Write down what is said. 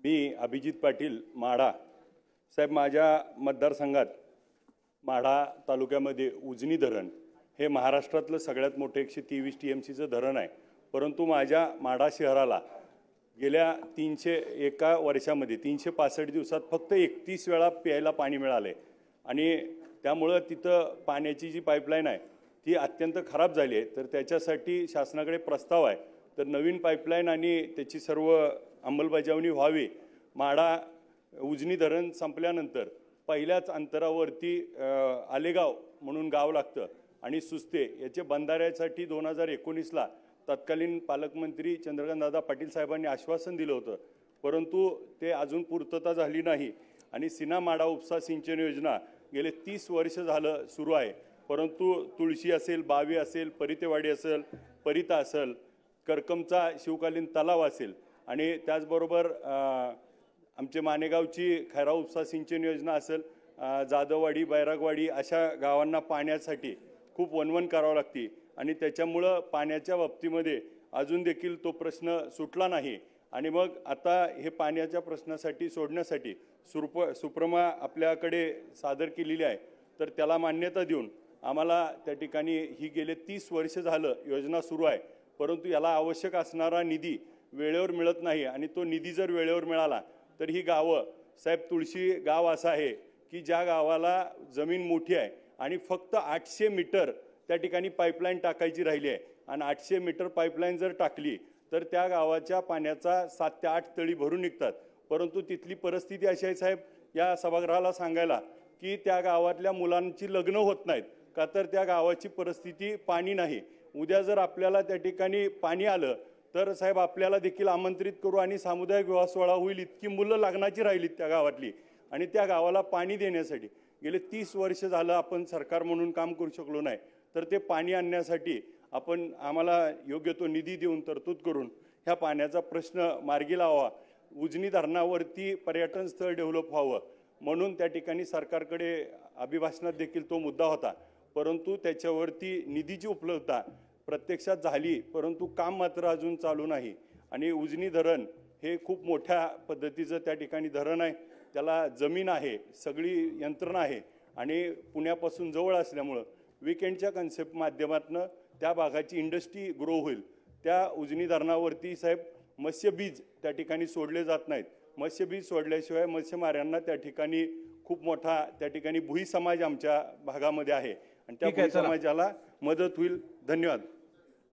मी अभिजित पाटील माढा साहेब, माझ्या मतदारसंघात माढा तालुक्यामध्ये उजनी धरण हे महाराष्ट्रातलं सगळ्यात मोठे 123 TMCचं धरण आहे। परंतु माझ्या माढा शहराला गेल्या 301 वर्षामध्ये 365 दिवसात फक्त 31 वेळा प्यायला पाणी मिळाले आणि त्यामुळे तिथं पाण्याची जी पाईपलाईन आहे ती अत्यंत खराब झाली आहे। तर त्याच्यासाठी शासनाकडे प्रस्ताव आहे, तर नवीन पाईपलाईन आणि त्याची सर्व अंमलबजावणी व्हावी। माढा उजनी धरण संपल्यानंतर पहिल्याच अंतरावरती आलेगाव म्हणून गाव लागतं आणि सुस्ते याचे बंधाऱ्यासाठी 2019ला तत्कालीन पालकमंत्री चंद्रकांतदादा पाटील साहेबांनी आश्वासन दिलं होतं, परंतु ते अजून पूर्तता झाली नाही। आणि सीना माढा उपसा सिंचन योजना गेले 30 वर्ष झालं सुरू आहे, परंतु तुळशी असेल, बावी असेल, परितेवाडी असेल, परिता असेल, करकमचा शिवकालीन तलाव असेल आणि त्याचबरोबर आमचे मानेगावची खैरा उपसा सिंचन योजना असेल, जाधववाडी, बैरागवाडी अशा गावांना पाण्यासाठी खूप वणवण करावं लागते आणि त्याच्यामुळं पाण्याच्या बाबतीमध्ये अजून देखील तो प्रश्न सुटला नाही। आणि मग आता हे पाण्याच्या प्रश्नासाठी सोडण्यासाठी सुप्रमा आपल्याकडे सादर केलेली आहे, तर त्याला मान्यता देऊन आम्हाला त्या ठिकाणी ही गेले 30 वर्ष झालं योजना सुरू आहे, परंतु याला आवश्यक असणारा निधी वेळेवर मिळत नाही। आणि तो निधी जर वेळेवर मिळाला तर ही गावं साहेब, तुळशी गाव असं आहे की ज्या गावाला जमीन मोठी आहे आणि फक्त 800 मीटर त्या ठिकाणी पाईपलाईन टाकायची राहिली आहे आणि 800 मीटर पाईपलाईन जर टाकली तर त्या गावाच्या पाण्याचा 7 ते 8 तळी भरून निघतात। परंतु तिथली परिस्थिती अशी आहे साहेब, या सभागृहाला सांगायला की त्या गावातल्या मुलांची लग्न होत नाहीत का, तर त्या गावाची परिस्थिती पाणी नाही। उद्या जर आपल्याला त्या ठिकाणी पाणी आलं तर साहेब आपल्याला देखील आमंत्रित करू आणि सामुदायिक विवाह सोहळा होईल, इतकी मुलं लग्नाची राहिलीत त्या गावातली। आणि त्या गावाला पाणी देण्यासाठी गेले 30 वर्ष झालं आपण सरकार म्हणून काम करू शकलो नाही, तर ते पाणी आणण्यासाठी आम्हाला योग्य तो निधी देऊन तरतूद करून ह्या पाण्याचा प्रश्न मार्गी लावा। उजनी धरणावरती पर्यटन स्थळ डेव्हलप व्हावं म्हणून त्या ठिकाणी सरकारकडे अभिभाषणात देखील तो मुद्दा होता, परंतु त्याच्यावरती निधीची उपलब्धता प्रत्यक्षात झाली, परंतु काम मात्र अजून चालू नाही। आणि उजनी धरण हे खूप मोठ्या पद्धतीचं त्या ठिकाणी धरण आहे, त्याला जमीन आहे, सगळी यंत्रणा आहे आणि पुण्यापासून जवळ असल्यामुळं वीकेंडच्या कन्सेप्ट माध्यमातून त्या भागाची इंडस्ट्री ग्रो होईल। त्या उजनी धरणावरती साहेब मत्स्यबीज त्या ठिकाणी सोडले जात नाहीत, मत्स्यबीज सोडल्याशिवाय मत्स्यमारांना त्या ठिकाणी खूप मोठा त्या ठिकाणी भुई समाज आमच्या भागामध्ये आहे आणि त्या भुई समाजाला मदत होईल। धन्यवाद।